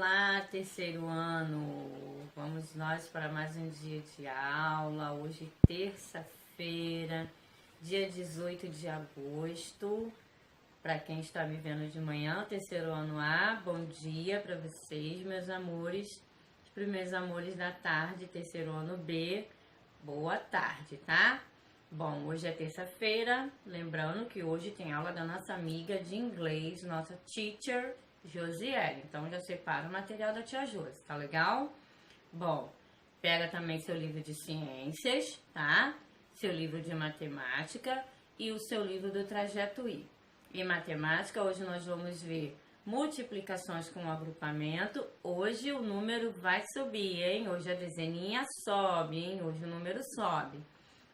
Olá, terceiro ano! Vamos nós para mais um dia de aula. Hoje, terça-feira, dia 18 de agosto. Para quem está me vendo de manhã, terceiro ano A, bom dia para vocês, meus amores. Os primeiros amores da tarde, terceiro ano B, boa tarde, tá? Bom, hoje é terça-feira, lembrando que hoje tem aula da nossa amiga de inglês, nossa teacher, Josiele. Então, já separa o material da tia Josi, tá legal? Bom, pega também seu livro de ciências, tá? Seu livro de matemática e o seu livro do trajeto I. Em matemática, hoje nós vamos ver multiplicações com agrupamento. Hoje o número vai subir, hein? Hoje a dezeninha sobe, hein? Hoje o número sobe.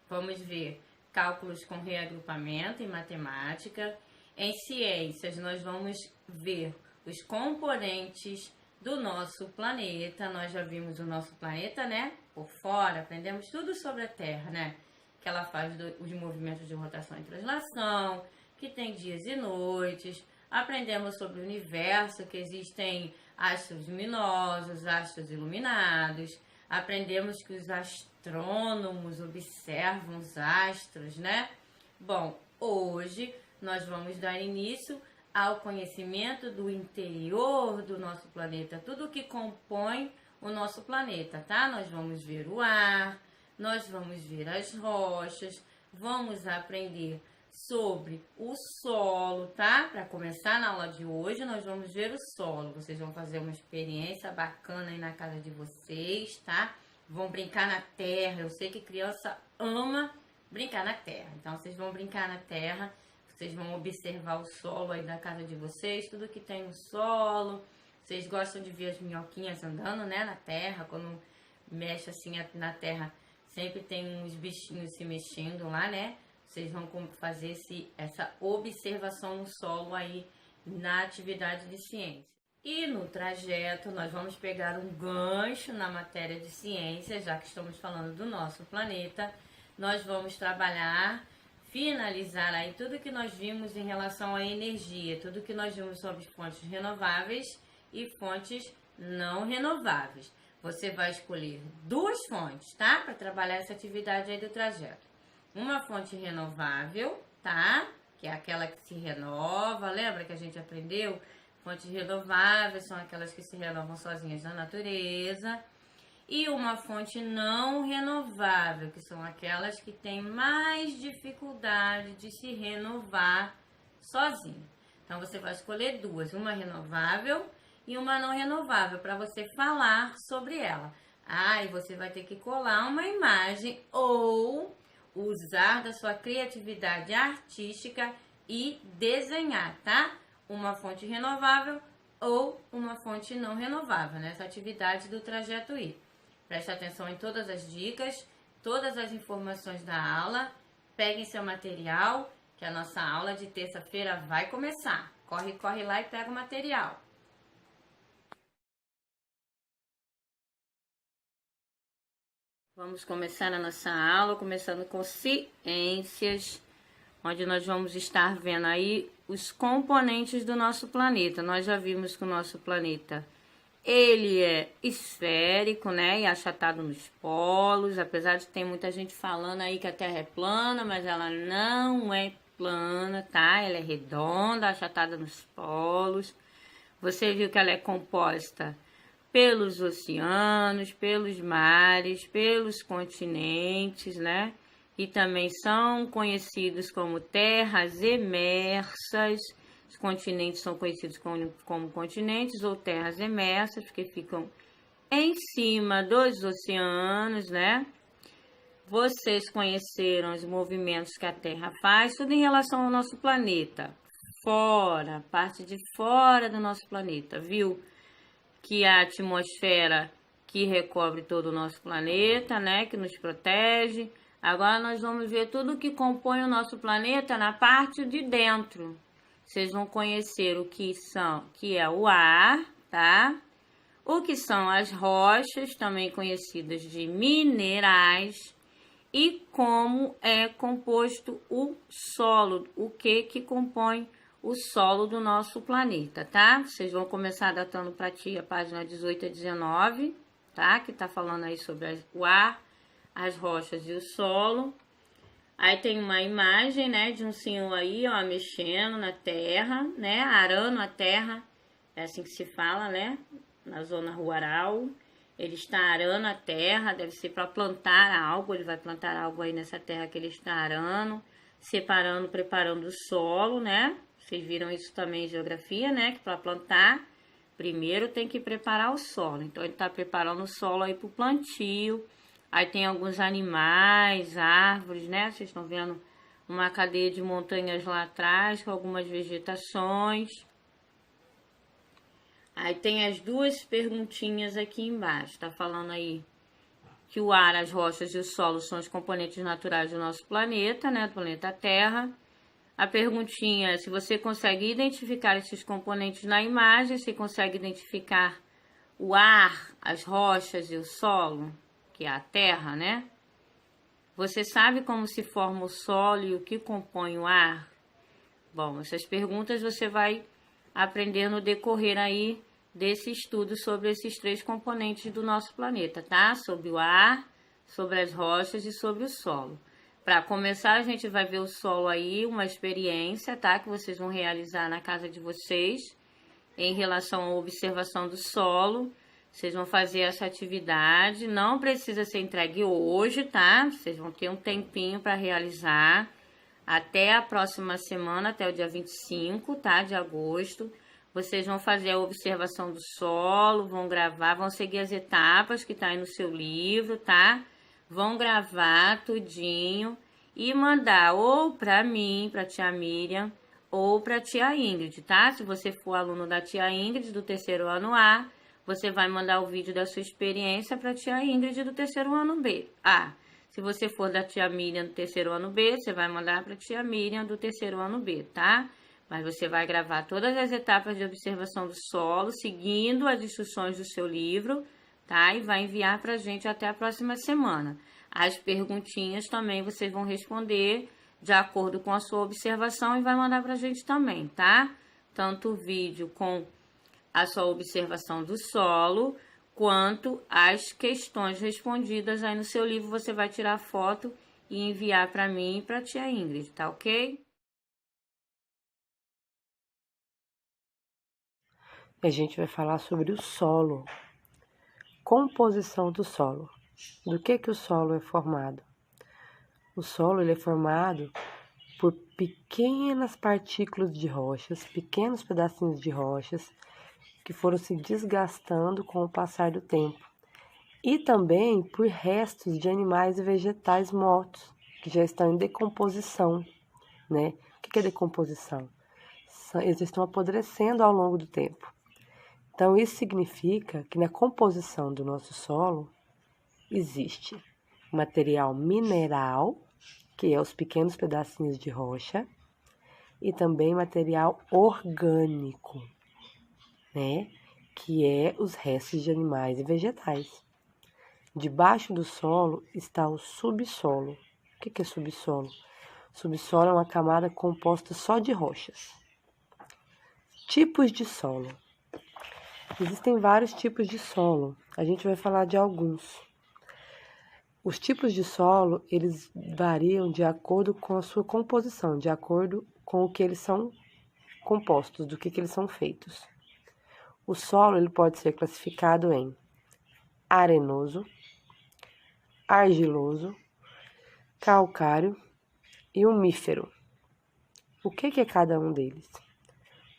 Vamos ver cálculos com reagrupamento em matemática. Em ciências, nós vamos ver os componentes do nosso planeta. Nós já vimos o nosso planeta, né? Por fora, aprendemos tudo sobre a Terra, né? Que ela faz os movimentos de rotação e translação, que tem dias e noites. Aprendemos sobre o universo, que existem astros luminosos, astros iluminados. Aprendemos que os astrônomos observam os astros, né? Bom, hoje nós vamos dar início ao conhecimento do interior do nosso planeta, tudo que compõe o nosso planeta, tá? Nós vamos ver o ar, nós vamos ver as rochas, vamos aprender sobre o solo, tá? Para começar na aula de hoje, nós vamos ver o solo. Vocês vão fazer uma experiência bacana aí na casa de vocês, tá? Vão brincar na terra. Eu sei que criança ama brincar na terra. Então, vocês vão brincar na terra. Vocês vão observar o solo aí da casa de vocês, tudo que tem no solo. Vocês gostam de ver as minhoquinhas andando, né, na terra. Quando mexe assim na terra, sempre tem uns bichinhos se mexendo lá, né? Vocês vão fazer essa observação no solo aí na atividade de ciência. E no trajeto, nós vamos pegar um gancho na matéria de ciência, já que estamos falando do nosso planeta. Nós vamos trabalhar, finalizar aí tudo que nós vimos em relação à energia, tudo que nós vimos sobre fontes renováveis e fontes não renováveis. Você vai escolher duas fontes, tá? Para trabalhar essa atividade aí do trajeto. Uma fonte renovável, tá? Que é aquela que se renova. Lembra que a gente aprendeu? Fontes renováveis são aquelas que se renovam sozinhas na natureza. E uma fonte não renovável, que são aquelas que têm mais dificuldade de se renovar sozinha. Então, você vai escolher duas, uma renovável e uma não renovável, para você falar sobre ela. E você vai ter que colar uma imagem ou usar da sua criatividade artística e desenhar, tá? Uma fonte renovável ou uma fonte não renovável, nessa atividade do trajeto I. Preste atenção em todas as dicas, todas as informações da aula. Peguem seu material, que a nossa aula de terça-feira vai começar. Corre lá e pega o material. Vamos começar a nossa aula, começando com ciências, onde nós vamos estar vendo aí os componentes do nosso planeta. Nós já vimos que o nosso planeta, ele é esférico, né, e achatado nos polos, apesar de ter muita gente falando aí que a Terra é plana, mas ela não é plana, tá? Ela é redonda, achatada nos polos. Você viu que ela é composta pelos oceanos, pelos mares, pelos continentes, né? E também são conhecidos como terras emersas. Os continentes são conhecidos como continentes ou terras emersas, porque ficam em cima dos oceanos, né? Vocês conheceram os movimentos que a Terra faz, tudo em relação ao nosso planeta. Fora, parte de fora do nosso planeta, viu? Que a atmosfera que recobre todo o nosso planeta, né, que nos protege. Agora nós vamos ver tudo que compõe o nosso planeta na parte de dentro. Vocês vão conhecer o que é o ar, tá? O que são as rochas, também conhecidas de minerais, e como é composto o solo, o que compõe o solo do nosso planeta, tá? Vocês vão começar datando para ti a página 18 a 19, tá? Que tá falando aí sobre o ar, as rochas e o solo. Aí tem uma imagem, né, de um senhor aí, ó, mexendo na terra, né, arando a terra, é assim que se fala, né, na zona rural. Ele está arando a terra, deve ser para plantar algo, ele vai plantar algo aí nessa terra que ele está arando, separando, preparando o solo, né. Vocês viram isso também em geografia, né, que para plantar, primeiro tem que preparar o solo. Então, ele está preparando o solo aí para o plantio. Aí tem alguns animais, árvores, né? Vocês estão vendo uma cadeia de montanhas lá atrás, com algumas vegetações. Aí tem as duas perguntinhas aqui embaixo. Tá falando aí que o ar, as rochas e o solo são os componentes naturais do nosso planeta, né? Do planeta Terra. A perguntinha é se você consegue identificar esses componentes na imagem, se consegue identificar o ar, as rochas e o solo, que é a terra, né? Você sabe como se forma o solo e o que compõe o ar? Bom, essas perguntas você vai aprender no decorrer aí desse estudo sobre esses três componentes do nosso planeta, tá? Sobre o ar, sobre as rochas e sobre o solo. Para começar, a gente vai ver o solo aí, uma experiência, tá? Que vocês vão realizar na casa de vocês em relação à observação do solo. Vocês vão fazer essa atividade, não precisa ser entregue hoje, tá? Vocês vão ter um tempinho para realizar até a próxima semana, até o dia 25, tá? De agosto. Vocês vão fazer a observação do solo, vão gravar, vão seguir as etapas que tá aí no seu livro, tá? Vão gravar tudinho e mandar ou para mim, para tia Miriam, ou para tia Ingrid, tá? Se você for aluno da tia Ingrid do terceiro ano A, você vai mandar o vídeo da sua experiência para a tia Ingrid do terceiro ano B. Se você for da tia Miriam do terceiro ano B, você vai mandar para a tia Miriam do terceiro ano B, tá? Mas você vai gravar todas as etapas de observação do solo, seguindo as instruções do seu livro, tá? E vai enviar para a gente até a próxima semana. As perguntinhas também vocês vão responder de acordo com a sua observação e vai mandar para a gente também, tá? Tanto o vídeo com a sua observação do solo, quanto as questões respondidas aí no seu livro, você vai tirar foto e enviar para mim e para a tia Ingrid, tá ok? A gente vai falar sobre o solo, composição do solo. Do que o solo é formado? O solo ele é formado por pequenas partículas de rochas, pequenos pedacinhos de rochas, que foram se desgastando com o passar do tempo. E também por restos de animais e vegetais mortos, que já estão em decomposição, né? O que é decomposição? Eles estão apodrecendo ao longo do tempo. Então, isso significa que na composição do nosso solo existe material mineral, que é os pequenos pedacinhos de rocha, e também material orgânico, né? Que é os restos de animais e vegetais. Debaixo do solo está o subsolo. O que é subsolo? Subsolo é uma camada composta só de rochas. Tipos de solo. Existem vários tipos de solo. A gente vai falar de alguns. Os tipos de solo, eles variam de acordo com a sua composição, de acordo com o que eles são compostos, do que eles são feitos. O solo ele pode ser classificado em arenoso, argiloso, calcário e umífero. O que é cada um deles?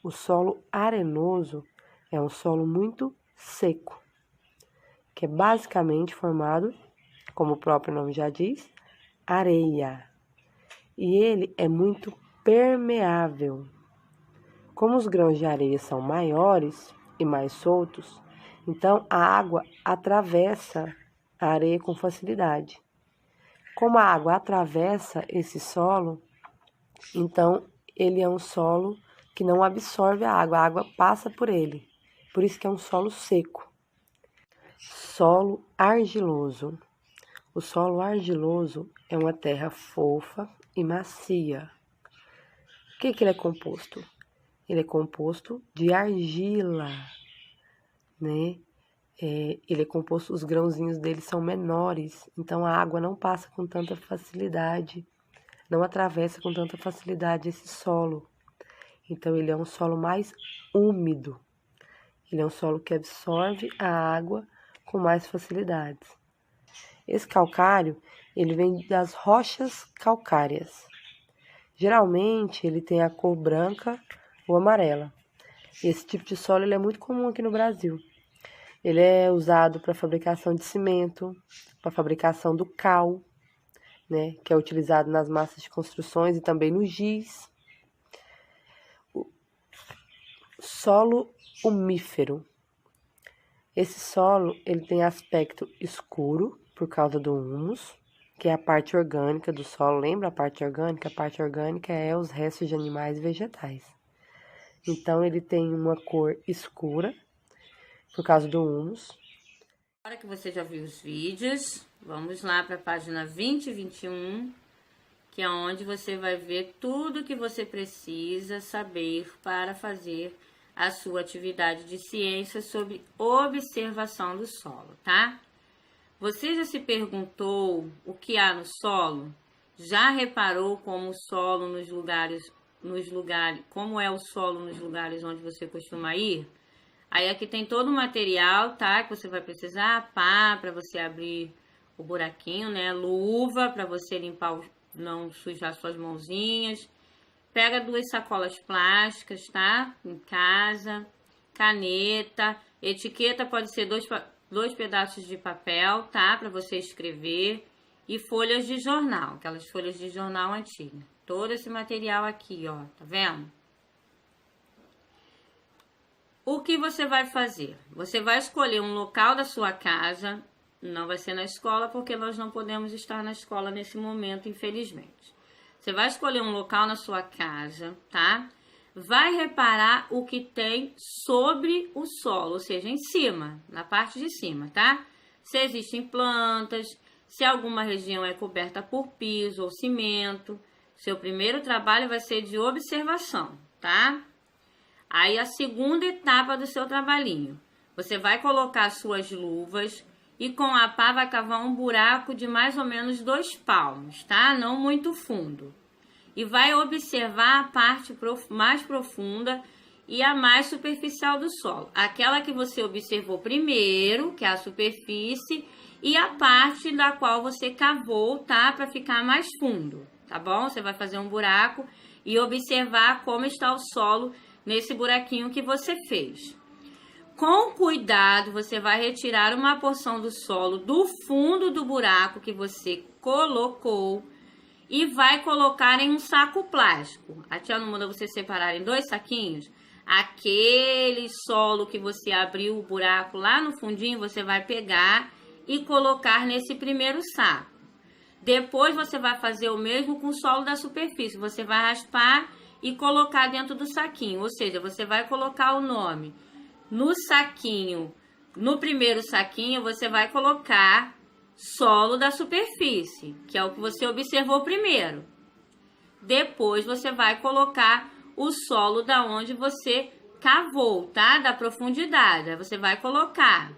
O solo arenoso é um solo muito seco, que é basicamente formado, como o próprio nome já diz, areia. E ele é muito permeável. Como os grãos de areia são maiores e mais soltos, então a água atravessa a areia com facilidade. Como a água atravessa esse solo, então ele é um solo que não absorve a água passa por ele. Por isso que é um solo seco. Solo argiloso. O solo argiloso é uma terra fofa e macia. O que ele é composto? ele é composto de argila, né? Ele é composto, os grãozinhos dele são menores, então a água não passa com tanta facilidade, não atravessa com tanta facilidade esse solo. Então ele é um solo mais úmido, ele é um solo que absorve a água com mais facilidade. Esse calcário, ele vem das rochas calcárias. Geralmente ele tem a cor branca ou amarela. E esse tipo de solo ele é muito comum aqui no Brasil. Ele é usado para fabricação de cimento, para fabricação do cal, né, que é utilizado nas massas de construções e também no giz. O solo umífero. Esse solo ele tem aspecto escuro por causa do humus, que é a parte orgânica do solo. Lembra a parte orgânica? A parte orgânica é os restos de animais e vegetais. Então ele tem uma cor escura por causa do humus. Agora que você já viu os vídeos, vamos lá para a página 20 e 21, que é onde você vai ver tudo que você precisa saber para fazer a sua atividade de ciência sobre observação do solo, tá? Você já se perguntou o que há no solo? Já reparou como o solo como é o solo nos lugares onde você costuma ir? Aí aqui tem todo o material, tá? Que você vai precisar, pá, para você abrir o buraquinho, né? Luva para você limpar, não sujar suas mãozinhas. Pega 2 sacolas plásticas, tá? Em casa. Caneta. Etiqueta pode ser 2 pedaços de papel, tá? Para você escrever. E folhas de jornal, aquelas folhas de jornal antigas. Todo esse material aqui, ó, tá vendo? O que você vai fazer? Você vai escolher um local da sua casa, não vai ser na escola, porque nós não podemos estar na escola nesse momento, infelizmente. Você vai escolher um local na sua casa, tá? Vai reparar o que tem sobre o solo, ou seja, em cima, na parte de cima, tá? Se existem plantas, se alguma região é coberta por piso ou cimento. Seu primeiro trabalho vai ser de observação, tá? Aí a segunda etapa do seu trabalhinho, você vai colocar as suas luvas e com a pá vai cavar um buraco de mais ou menos 2 palmos, tá? Não muito fundo. E vai observar a parte mais profunda e a mais superficial do solo. Aquela que você observou primeiro, que é a superfície, e a parte da qual você cavou, tá? Para ficar mais fundo, tá bom? Você vai fazer um buraco e observar como está o solo nesse buraquinho que você fez. Com cuidado, você vai retirar uma porção do solo do fundo do buraco que você colocou e vai colocar em um saco plástico. A tia não manda você separar em 2 saquinhos. Aquele solo que você abriu o buraco lá no fundinho, você vai pegar e colocar nesse primeiro saco. Depois você vai fazer o mesmo com o solo da superfície. Você vai raspar e colocar dentro do saquinho, ou seja, você vai colocar o nome no saquinho. No primeiro saquinho você vai colocar solo da superfície, que é o que você observou primeiro. Depois você vai colocar o solo da onde você cavou, tá? Da profundidade. Aí você vai colocar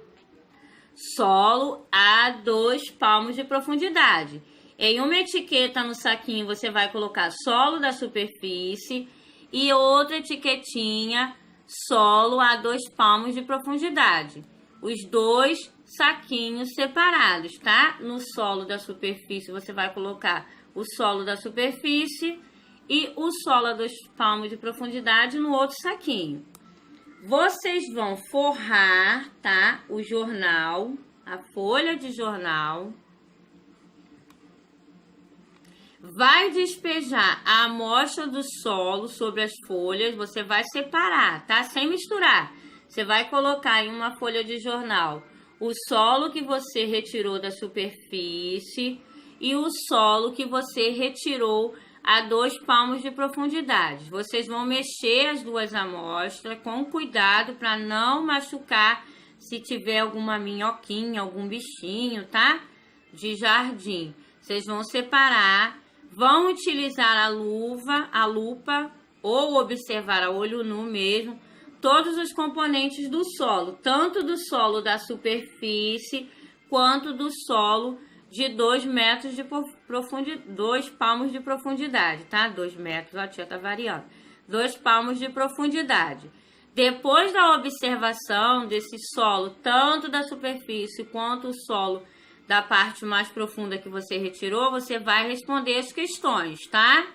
solo a 2 palmos de profundidade. Em uma etiqueta no saquinho você vai colocar solo da superfície e outra etiquetinha solo a 2 palmos de profundidade. Os 2 saquinhos separados, tá? No solo da superfície você vai colocar o solo da superfície e o solo a 2 palmos de profundidade no outro saquinho. Vocês vão forrar, tá? O jornal, a folha de jornal. Vai despejar a amostra do solo sobre as folhas, você vai separar, tá? Sem misturar. Você vai colocar em uma folha de jornal o solo que você retirou da superfície e o solo que você retirou a 2 palmos de profundidade. Vocês vão mexer as 2 amostras com cuidado para não machucar se tiver alguma minhoquinha, algum bichinho, tá? De jardim. Vocês vão separar. Vão utilizar a lupa ou observar a olho nu mesmo todos os componentes do solo, tanto do solo da superfície quanto do solo de 2 metros de profundidade, 2 palmos de profundidade, tá? 2 metros, a tia tá variando. 2 palmos de profundidade. Depois da observação desse solo, tanto da superfície quanto o solo da parte mais profunda que você retirou, você vai responder as questões, tá?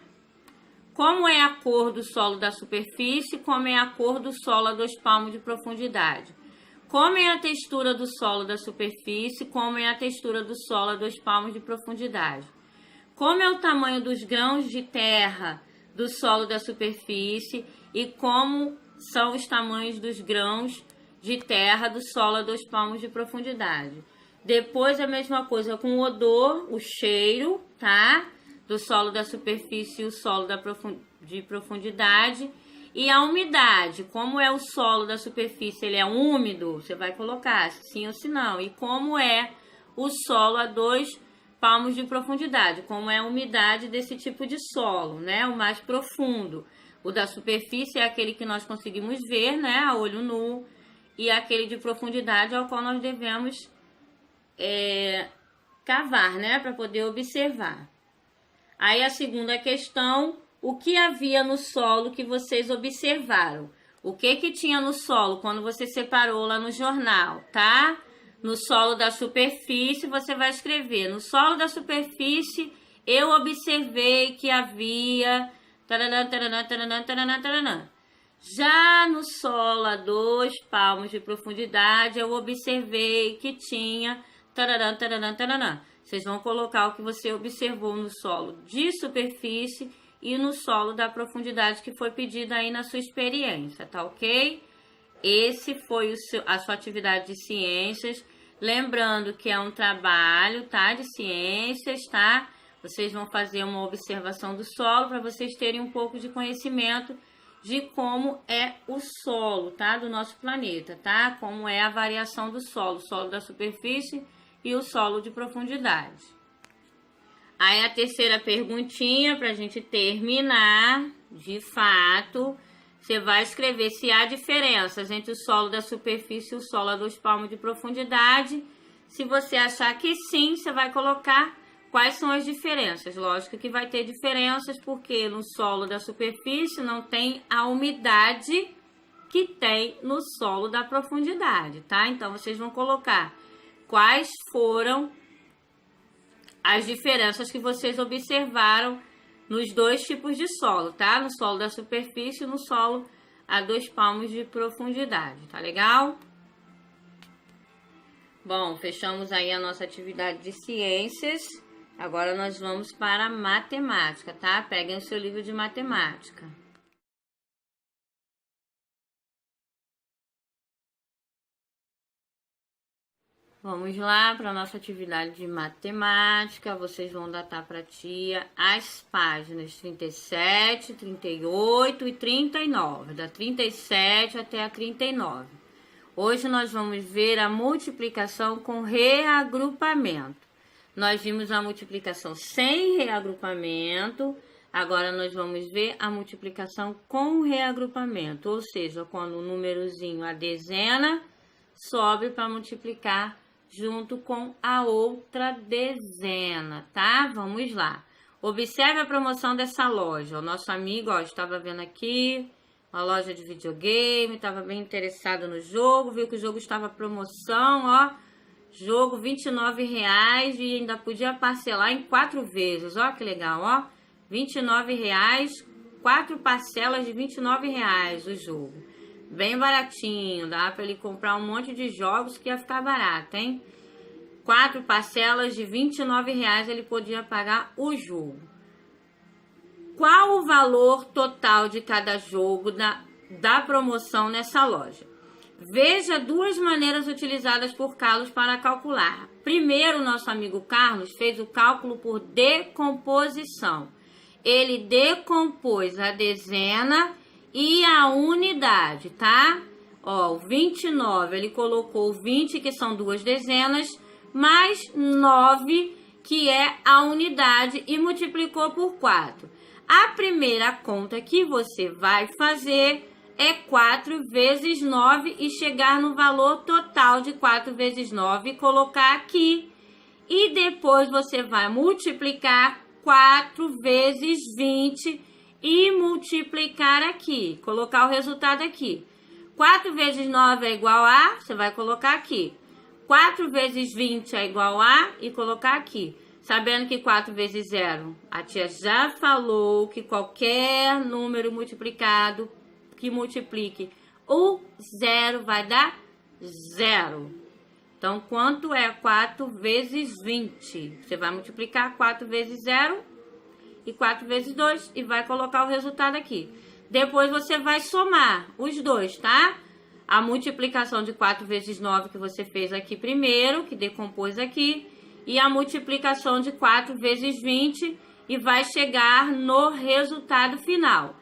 Como é a cor do solo da superfície, como é a cor do solo a 2 palmos de profundidade. Como é a textura do solo da superfície, como é a textura do solo a 2 palmos de profundidade. Como é o tamanho dos grãos de terra do solo da superfície e como são os tamanhos dos grãos de terra do solo a 2 palmos de profundidade. Depois a mesma coisa com o odor, o cheiro, tá? Do solo da superfície e o solo de profundidade. E a umidade, como é o solo da superfície, ele é úmido, você vai colocar sim ou se não. E como é o solo a 2 palmos de profundidade, como é a umidade desse tipo de solo, né? O mais profundo. O da superfície é aquele que nós conseguimos ver, né? A olho nu. E aquele de profundidade ao qual nós devemos cavar, né? Para poder observar. Aí a segunda questão, o que havia no solo que vocês observaram? O que tinha no solo quando você separou lá no jornal, tá? No solo da superfície, você vai escrever. No solo da superfície, eu observei que havia... Taranã, taranã, taranã, taranã, taranã. Já no solo a 2 palmos de profundidade, eu observei que tinha... Taranã, taranã, taranã. Vocês vão colocar o que você observou no solo de superfície e no solo da profundidade que foi pedida aí na sua experiência, tá ok? Esse foi a sua atividade de ciências. Lembrando que é um trabalho, tá? De ciências, tá? Vocês vão fazer uma observação do solo para vocês terem um pouco de conhecimento de como é o solo, tá? Do nosso planeta, tá? Como é a variação do solo da superfície e o solo de profundidade. Aí a terceira perguntinha para a gente terminar, de fato, você vai escrever se há diferenças entre o solo da superfície e o solo a 2 palmos de profundidade. Se você achar que sim, você vai colocar quais são as diferenças. Lógico que vai ter diferenças porque no solo da superfície não tem a umidade que tem no solo da profundidade, tá? Então vocês vão colocar quais foram as diferenças que vocês observaram nos 2 tipos de solo, tá? No solo da superfície e no solo a 2 palmos de profundidade, tá legal? Bom, fechamos aí a nossa atividade de ciências. Agora nós vamos para a matemática, tá? Peguem o seu livro de matemática. Vamos lá para a nossa atividade de matemática. Vocês vão datar para a tia as páginas 37, 38 e 39, da 37 até a 39. Hoje nós vamos ver a multiplicação com reagrupamento. Nós vimos a multiplicação sem reagrupamento, agora nós vamos ver a multiplicação com reagrupamento, ou seja, quando o númerozinho, a dezena, sobe para multiplicar junto com a outra dezena, tá? Vamos lá. Observe a promoção dessa loja. O nosso amigo, ó, estava vendo aqui, uma loja de videogame, estava bem interessado no jogo, viu que o jogo estava promoção, ó, jogo R$29 e ainda podia parcelar em 4 vezes, ó, que legal, ó, R$29, 4 parcelas de R$29 o jogo. Bem baratinho, dá para ele comprar um monte de jogos que ia ficar barato, hein? 4 parcelas de R$29 ele podia pagar o jogo. Qual o valor total de cada jogo da promoção nessa loja? Veja 2 maneiras utilizadas por Carlos para calcular. Primeiro, nosso amigo Carlos fez o cálculo por decomposição. Ele decompôs a dezena e a unidade, tá? Ó, o 29, ele colocou 20, que são 2 dezenas, mais 9, que é a unidade, e multiplicou por 4. A primeira conta que você vai fazer é 4 vezes 9 e chegar no valor total de 4 vezes 9 e colocar aqui. E depois você vai multiplicar 4 vezes 20 e multiplicar aqui. Colocar o resultado aqui. 4 vezes 9 é igual a, você vai colocar aqui. 4 vezes 20 é igual a e colocar aqui. Sabendo que 4 vezes 0, a tia já falou que qualquer número multiplicado que multiplique o 0 vai dar 0. Então, quanto é 4 vezes 20? Você vai multiplicar 4 vezes 0 e 4 vezes 2 e vai colocar o resultado aqui. Depois você vai somar os dois, tá? A multiplicação de 4 vezes 9 que você fez aqui primeiro, que decompôs aqui, e a multiplicação de 4 vezes 20 e vai chegar no resultado final.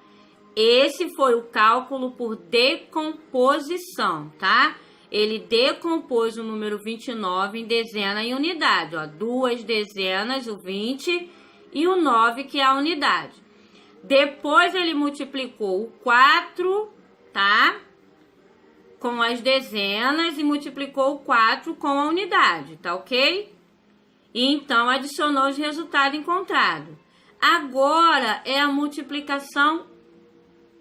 Esse foi o cálculo por decomposição, tá? Ele decompôs o número 29 em dezena e unidade, ó. 2 dezenas, o 20, e o 9, que é a unidade. Depois ele multiplicou o 4, tá? Com as dezenas e multiplicou o 4 com a unidade, tá ok? E então adicionou os resultados encontrados. Agora é a multiplicação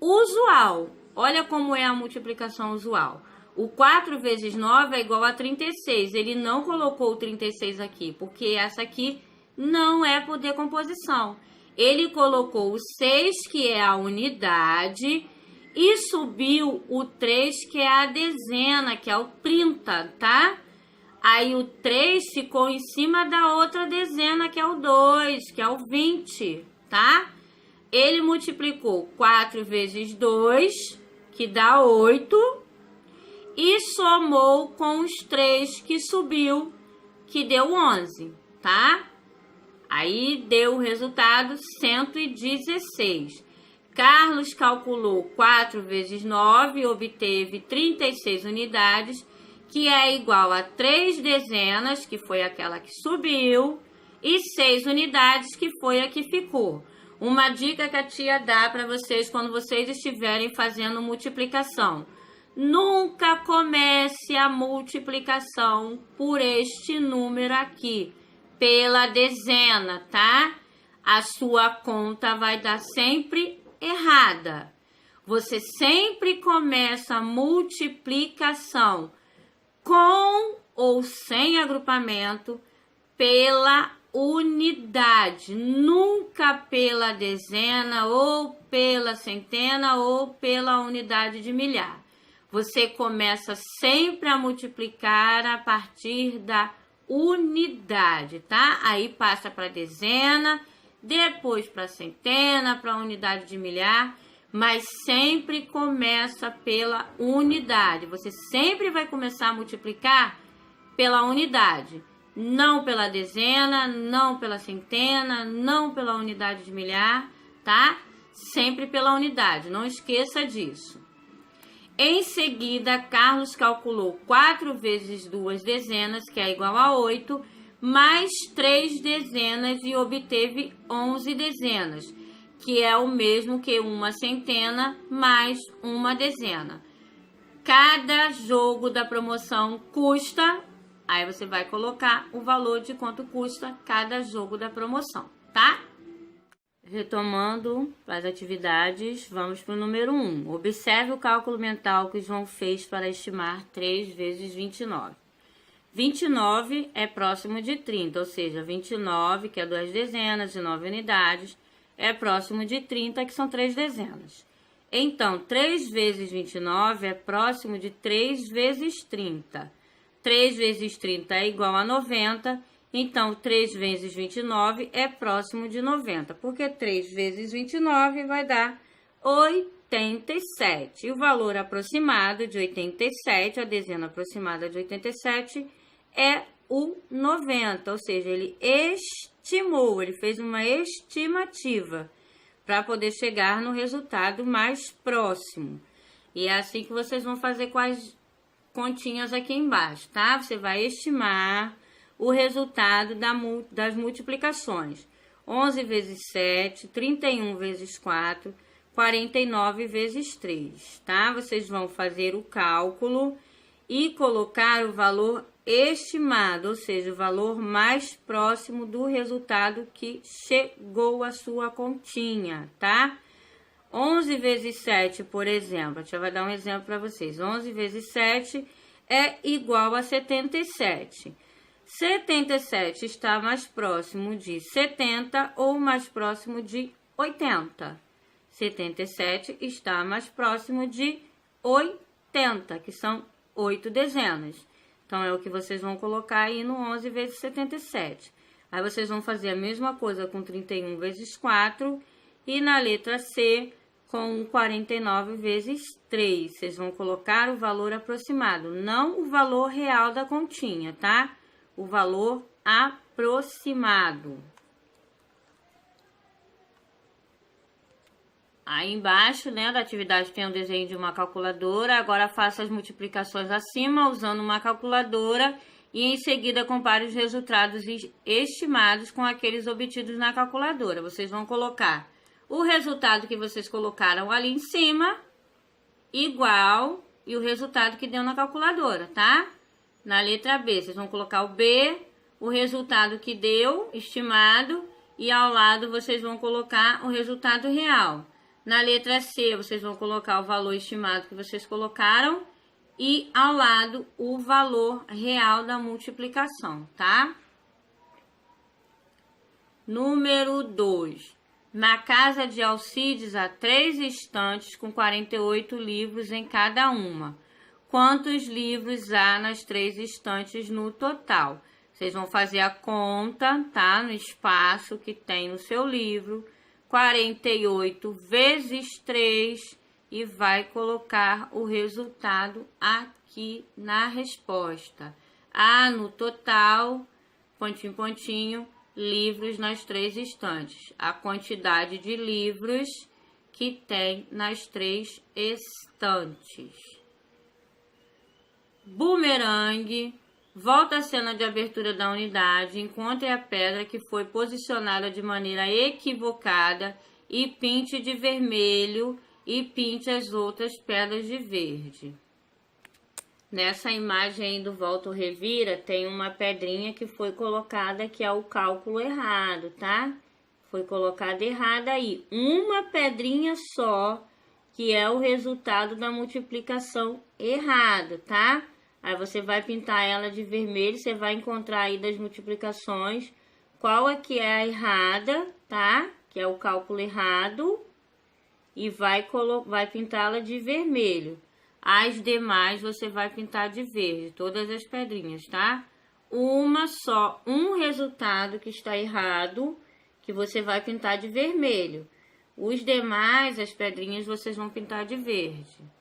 usual. Olha como é a multiplicação usual. O 4 vezes 9 é igual a 36. Ele não colocou o 36 aqui, porque essa aqui não é por decomposição. Ele colocou o 6, que é a unidade, e subiu o 3, que é a dezena, que é o 30, tá? Aí o 3 ficou em cima da outra dezena, que é o 2, que é o 20, tá? Ele multiplicou 4 vezes 2, que dá 8, e somou com os 3 que subiu, que deu 11, tá? Aí deu o resultado 116. Carlos calculou 4 vezes 9 e obteve 36 unidades, que é igual a 3 dezenas, que foi aquela que subiu, e 6 unidades, que foi a que ficou. Uma dica que a tia dá para vocês quando vocês estiverem fazendo multiplicação. Nunca comece a multiplicação por este número aqui, pela dezena, tá? A sua conta vai dar sempre errada. Você sempre começa a multiplicação com ou sem agrupamento pela unidade, nunca pela dezena ou pela centena ou pela unidade de milhar. Você começa sempre a multiplicar a partir da unidade, tá? Aí passa para dezena, depois para centena, para unidade de milhar, mas sempre começa pela unidade. Você sempre vai começar a multiplicar pela unidade, não pela dezena, não pela centena, não pela unidade de milhar, tá? Sempre pela unidade, não esqueça disso. Em seguida, Carlos calculou 4 vezes 2 dezenas, que é igual a 8, mais 3 dezenas e obteve 11 dezenas, que é o mesmo que uma centena mais uma dezena. Cada jogo da promoção custa, aí você vai colocar o valor de quanto custa cada jogo da promoção, tá? Retomando as atividades, vamos para o número 1. Observe o cálculo mental que João fez para estimar 3 vezes 29. 29 é próximo de 30, ou seja, 29, que é 2 dezenas e 9 unidades, é próximo de 30, que são 3 dezenas. Então, 3 vezes 29 é próximo de 3 vezes 30. 3 vezes 30 é igual a 90, então 3 vezes 29 é próximo de 90, porque 3 vezes 29 vai dar 87. E o valor aproximado de 87, a dezena aproximada de 87, é o 90, ou seja, ele estimou, ele fez uma estimativa para poder chegar no resultado mais próximo. E é assim que vocês vão fazer com as continhas aqui embaixo, tá? Você vai estimar o resultado das multiplicações. 11 vezes 7, 31 vezes 4, 49 vezes 3, tá? Vocês vão fazer o cálculo e colocar o valor estimado, ou seja, o valor mais próximo do resultado que chegou à sua continha, tá? 11 vezes 7, por exemplo, deixa eu dar um exemplo para vocês. 11 vezes 7 é igual a 77. 77 está mais próximo de 70 ou mais próximo de 80. 77 está mais próximo de 80, que são 8 dezenas. Então, é o que vocês vão colocar aí no 11 vezes 77. Aí, vocês vão fazer a mesma coisa com 31 vezes 4 e na letra C com 49 vezes 3. Vocês vão colocar o valor aproximado, não o valor real da continha, tá? O valor aproximado. Aí embaixo, né, da atividade tem um desenho de uma calculadora. Agora faça as multiplicações acima usando uma calculadora e em seguida compare os resultados estimados com aqueles obtidos na calculadora. Vocês vão colocar o resultado que vocês colocaram ali em cima igual e o resultado que deu na calculadora, tá? Na letra B, vocês vão colocar o B, o resultado que deu, estimado, e ao lado vocês vão colocar o resultado real. Na letra C, vocês vão colocar o valor estimado que vocês colocaram e ao lado o valor real da multiplicação, tá? Número 2. Na casa de Alcides há 3 estantes com 48 livros em cada uma. Quantos livros há nas 3 estantes no total? Vocês vão fazer a conta, tá? No espaço que tem no seu livro. 48 vezes 3 e vai colocar o resultado aqui na resposta. Há no total, pontinho, pontinho, livros nas 3 estantes. A quantidade de livros que tem nas 3 estantes. Bumerangue. Volta à cena de abertura da unidade, encontre a pedra que foi posicionada de maneira equivocada e pinte de vermelho e pinte as outras pedras de verde. Nessa imagem aí do Volta ou Revira, tem uma pedrinha que foi colocada que é o cálculo errado, tá? Foi colocada errada aí. Uma pedrinha só, que é o resultado da multiplicação errado, tá? Aí você vai pintar ela de vermelho, você vai encontrar aí das multiplicações qual é que é a errada, tá? Que é o cálculo errado e vai pintá-la de vermelho. As demais você vai pintar de verde, todas as pedrinhas, tá? Uma só, um resultado que está errado, que você vai pintar de vermelho. Os demais, as pedrinhas, vocês vão pintar de verde.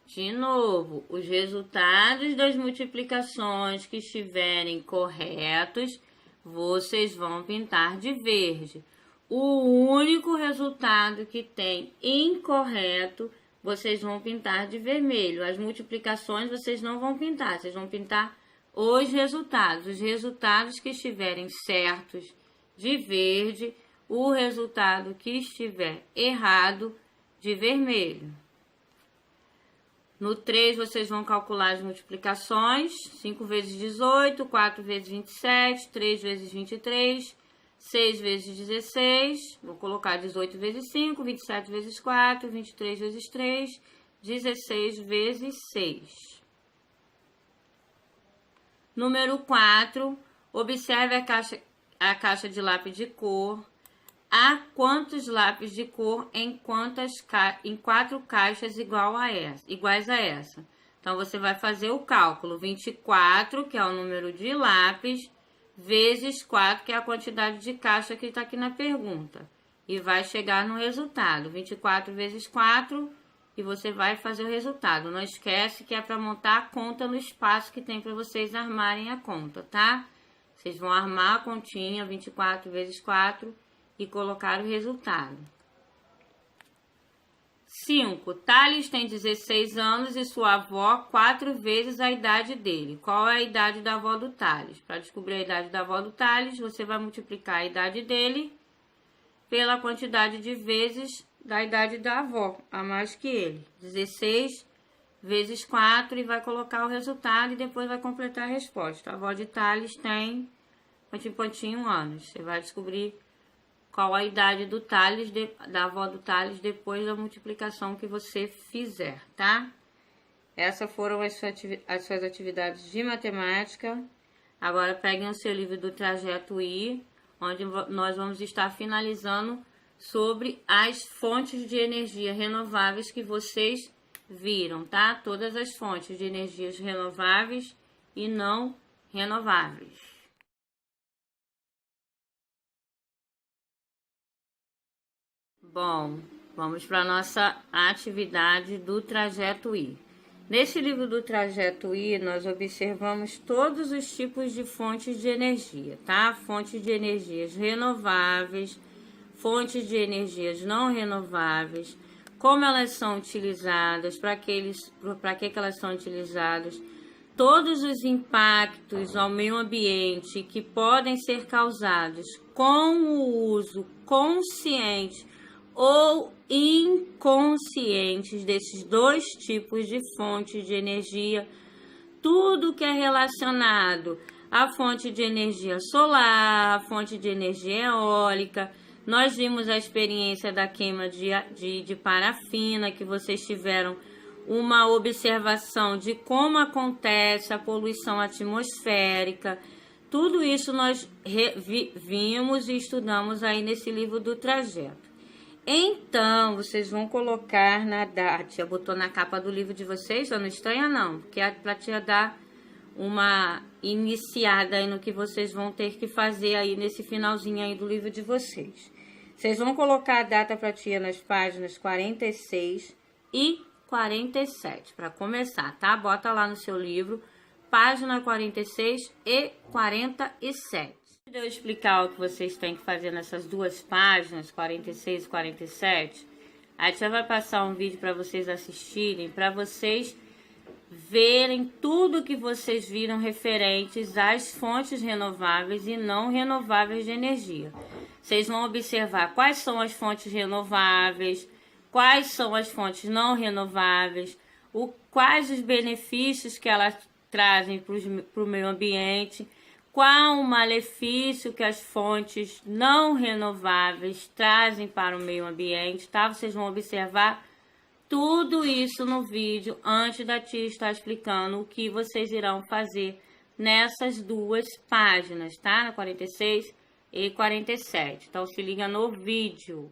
De novo, os resultados das multiplicações que estiverem corretos, vocês vão pintar de verde. O único resultado que tem incorreto, vocês vão pintar de vermelho. As multiplicações vocês não vão pintar, vocês vão pintar os resultados. Os resultados que estiverem certos, de verde. O resultado que estiver errado, de vermelho. No 3, vocês vão calcular as multiplicações. 5 vezes 18, 4 vezes 27, 3 vezes 23, 6 vezes 16. Vou colocar 18 vezes 5, 27 vezes 4, 23 vezes 3, 16 vezes 6. Número 4. Observe a caixa de lápis de cor. Há quantos lápis de cor em 4 caixas iguais a essa? Então, você vai fazer o cálculo. 24, que é o número de lápis, vezes 4, que é a quantidade de caixa que está aqui na pergunta. E vai chegar no resultado. 24 vezes 4, e você vai fazer o resultado. Não esquece que é para montar a conta no espaço que tem para vocês armarem a conta, tá? Vocês vão armar a continha, 24 vezes 4, e colocar o resultado. 5. Thales tem 16 anos e sua avó 4 vezes a idade dele. Qual é a idade da avó do Thales? Para descobrir a idade da avó do Thales, você vai multiplicar a idade dele pela quantidade de vezes da idade da avó, a mais que ele. 16 vezes 4 e vai colocar o resultado e depois vai completar a resposta. A avó de Thales tem pontinho anos. Você vai descobrir qual a idade do Thales, da avó do Thales, depois da multiplicação que você fizer, tá? Essas foram as suas atividades de matemática. Agora peguem o seu livro do Trajeto I, onde nós vamos estar finalizando sobre as fontes de energia renováveis que vocês viram, tá? Todas as fontes de energias renováveis e não renováveis. Bom, vamos para a nossa atividade do Trajeto I. Nesse livro do Trajeto I, nós observamos todos os tipos de fontes de energia, tá? Fontes de energias renováveis, fontes de energias não renováveis, como elas são utilizadas, para que elas são utilizadas, todos os impactos ao meio ambiente que podem ser causados com o uso consciente ou inconscientes desses dois tipos de fontes de energia, tudo que é relacionado à fonte de energia solar, à fonte de energia eólica. Nós vimos a experiência da queima de parafina, que vocês tiveram uma observação de como acontece a poluição atmosférica. Tudo isso nós vimos e estudamos aí nesse livro do Trajeto. Então, vocês vão colocar na data. A tia botou na capa do livro de vocês, não estranha não, porque é para a tia dar uma iniciada aí no que vocês vão ter que fazer aí nesse finalzinho aí do livro de vocês. Vocês vão colocar a data para a tia nas páginas 46 e 47, para começar, tá? Bota lá no seu livro, página 46 e 47. Antes de eu explicar o que vocês têm que fazer nessas duas páginas, 46 e 47, a tia vai passar um vídeo para vocês assistirem, para vocês verem tudo que vocês viram referentes às fontes renováveis e não renováveis de energia. Vocês vão observar quais são as fontes renováveis, quais são as fontes não renováveis, quais os benefícios que elas trazem para o meio ambiente, qual o malefício que as fontes não renováveis trazem para o meio ambiente, tá? Vocês vão observar tudo isso no vídeo antes da tia estar explicando o que vocês irão fazer nessas duas páginas, tá? Na 46 e 47. Então, se liga no vídeo.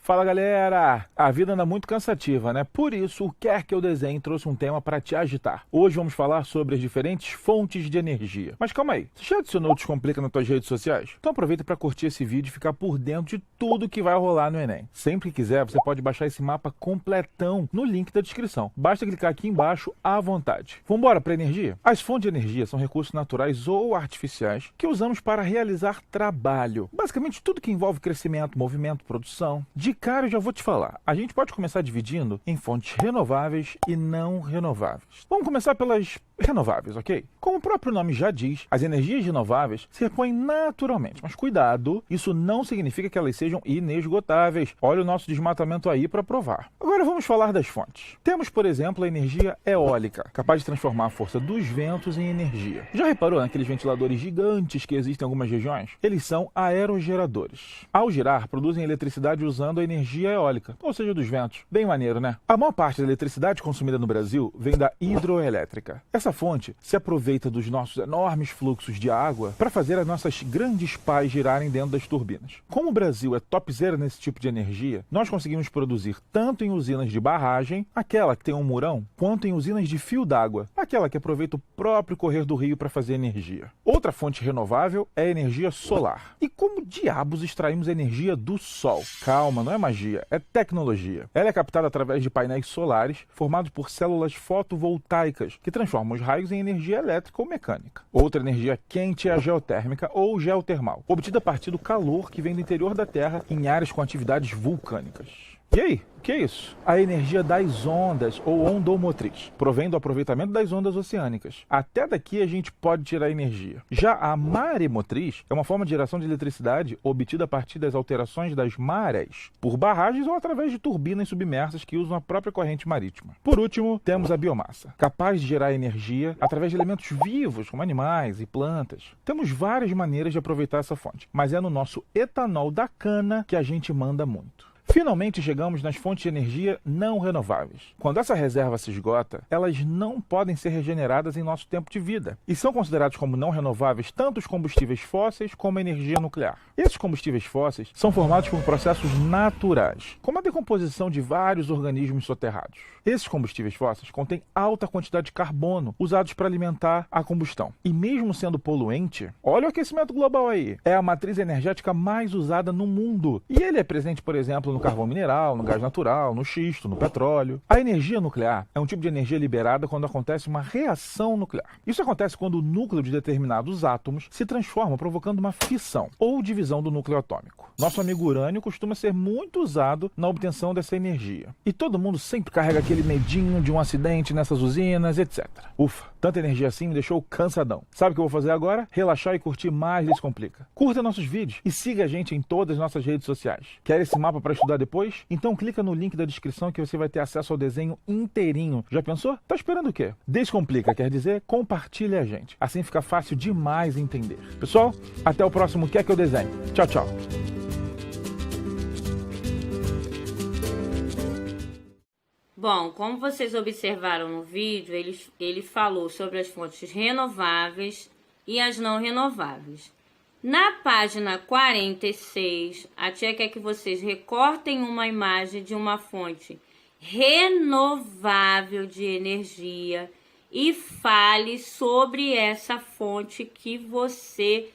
Fala galera! A vida anda muito cansativa, né? Por isso, o Quer Que Eu Desenhe trouxe um tema para te agitar. Hoje vamos falar sobre as diferentes fontes de energia. Mas calma aí, você já adicionou o Descomplica nas tuas redes sociais? Então aproveita para curtir esse vídeo e ficar por dentro de tudo que vai rolar no Enem. Sempre que quiser, você pode baixar esse mapa completão no link da descrição. Basta clicar aqui embaixo à vontade. Vambora para energia? As fontes de energia são recursos naturais ou artificiais que usamos para realizar trabalho. Basicamente tudo que envolve crescimento, movimento, produção. De cara eu já vou te falar, a gente pode começar dividindo em fontes renováveis e não renováveis. Vamos começar pelas renováveis, ok? Como o próprio nome já diz, as energias renováveis se repõem naturalmente, mas cuidado, isso não significa que elas sejam inesgotáveis. Olha o nosso desmatamento aí para provar. Agora vamos falar das fontes. Temos, por exemplo, a energia eólica, capaz de transformar a força dos ventos em energia. Já reparou naqueles ventiladores gigantes que existem em algumas regiões? Eles são aerogeradores. Ao girar, produzem eletricidade usando a energia eólica, ou seja, dos ventos. Bem maneiro, né? A maior parte da eletricidade consumida no Brasil vem da hidroelétrica. Essa Essa fonte se aproveita dos nossos enormes fluxos de água para fazer as nossas grandes pás girarem dentro das turbinas. Como o Brasil é topzera nesse tipo de energia, nós conseguimos produzir tanto em usinas de barragem, aquela que tem um murão, quanto em usinas de fio d'água, aquela que aproveita o próprio correr do rio para fazer energia. Outra fonte renovável é a energia solar. E como diabos extraímos energia do sol? Calma, não é magia, é tecnologia. Ela é captada através de painéis solares formados por células fotovoltaicas que transformam os raios em energia elétrica ou mecânica. Outra energia quente é a geotérmica ou geotermal, obtida a partir do calor que vem do interior da Terra em áreas com atividades vulcânicas. E aí? O que é isso? A energia das ondas ou ondomotriz, provém do aproveitamento das ondas oceânicas. Até daqui a gente pode tirar energia. Já a maremotriz é uma forma de geração de eletricidade obtida a partir das alterações das marés, por barragens ou através de turbinas submersas que usam a própria corrente marítima. Por último, temos a biomassa, capaz de gerar energia através de elementos vivos, como animais e plantas. Temos várias maneiras de aproveitar essa fonte, mas é no nosso etanol da cana que a gente manda muito. Finalmente chegamos nas fontes de energia não renováveis. Quando essa reserva se esgota, elas não podem ser regeneradas em nosso tempo de vida e são considerados como não renováveis tanto os combustíveis fósseis como a energia nuclear. Esses combustíveis fósseis são formados por processos naturais, como a decomposição de vários organismos soterrados. Esses combustíveis fósseis contêm alta quantidade de carbono usados para alimentar a combustão. E mesmo sendo poluente, olha o aquecimento global aí, é a matriz energética mais usada no mundo. E ele é presente, por exemplo, no carvão mineral, no gás natural, no xisto, no petróleo. A energia nuclear é um tipo de energia liberada quando acontece uma reação nuclear. Isso acontece quando o núcleo de determinados átomos se transforma, provocando uma fissão ou divisão do núcleo atômico. Nosso amigo urânio costuma ser muito usado na obtenção dessa energia. E todo mundo sempre carrega aquele medinho de um acidente nessas usinas, etc. Ufa, tanta energia assim me deixou cansadão. Sabe o que eu vou fazer agora? Relaxar e curtir mais Descomplica. Curta nossos vídeos e siga a gente em todas as nossas redes sociais. Quer esse mapa para estudar depois? Então clica no link da descrição que você vai ter acesso ao desenho inteirinho. Já pensou? Tá esperando o quê? Descomplica quer dizer compartilhe a gente. Assim fica fácil demais entender. Pessoal, até o próximo Quer Que Eu Desenhe. Tchau, tchau. Bom, como vocês observaram no vídeo, ele falou sobre as fontes renováveis e as não renováveis. Na página 46, a tia quer que vocês recortem uma imagem de uma fonte renovável de energia e fale sobre essa fonte que você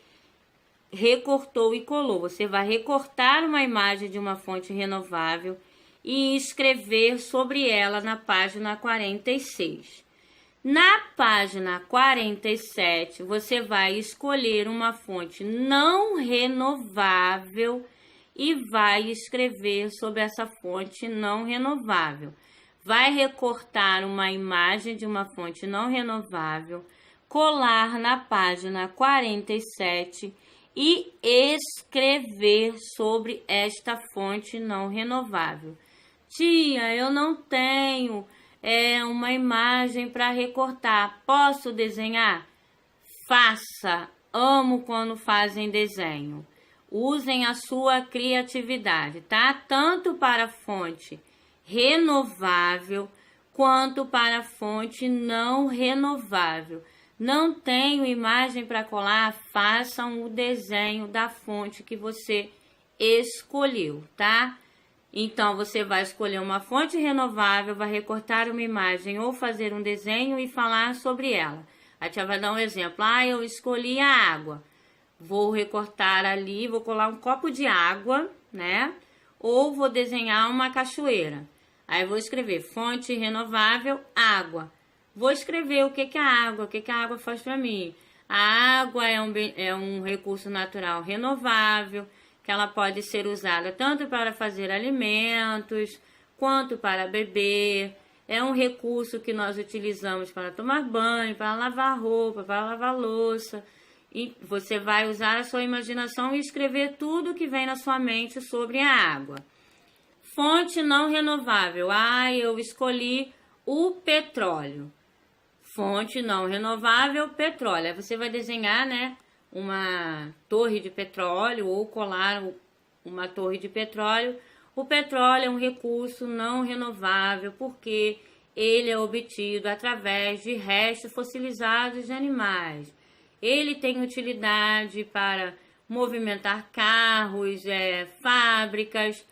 recortou e colou. Você vai recortar uma imagem de uma fonte renovável e escrever sobre ela na página 46. Na página 47, você vai escolher uma fonte não renovável e vai escrever sobre essa fonte não renovável. Vai recortar uma imagem de uma fonte não renovável, colar na página 47 e escrever sobre esta fonte não renovável. Tia, eu não tenho uma imagem para recortar. Posso desenhar? Faça. Amo quando fazem desenho. Usem a sua criatividade, tá? Tanto para a fonte renovável quanto para a fonte não renovável. Não tenho imagem para colar? Façam o desenho da fonte que você escolheu, tá? Então, você vai escolher uma fonte renovável, vai recortar uma imagem ou fazer um desenho e falar sobre ela. A tia vai dar um exemplo. Eu escolhi a água. Vou recortar ali, vou colar um copo de água, né? Ou vou desenhar uma cachoeira. Aí, vou escrever fonte renovável, água. Vou escrever o que é a água, o que a água faz para mim. A água é um recurso natural renovável, que ela pode ser usada tanto para fazer alimentos, quanto para beber. É um recurso que nós utilizamos para tomar banho, para lavar roupa, para lavar louça. E você vai usar a sua imaginação e escrever tudo que vem na sua mente sobre a água. Fonte não renovável. Eu escolhi o petróleo. Fonte não renovável, petróleo. Aí você vai desenhar, né, uma torre de petróleo ou colar uma torre de petróleo. O petróleo é um recurso não renovável porque ele é obtido através de restos fossilizados de animais. Ele tem utilidade para movimentar carros, fábricas.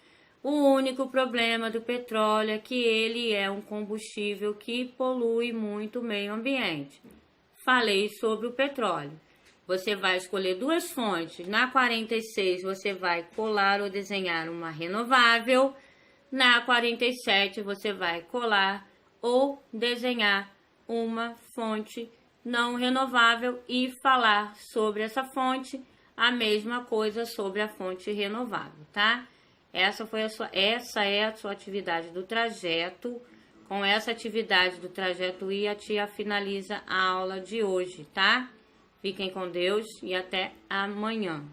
O único problema do petróleo é que ele é um combustível que polui muito o meio ambiente. Falei sobre o petróleo. Você vai escolher 2 fontes. Na 46 você vai colar ou desenhar uma renovável. Na 47 você vai colar ou desenhar uma fonte não renovável e falar sobre essa fonte a mesma coisa sobre a fonte renovável, tá? Essa é a sua atividade do trajeto. Com essa atividade do trajeto I, a tia finaliza a aula de hoje, tá? Fiquem com Deus e até amanhã.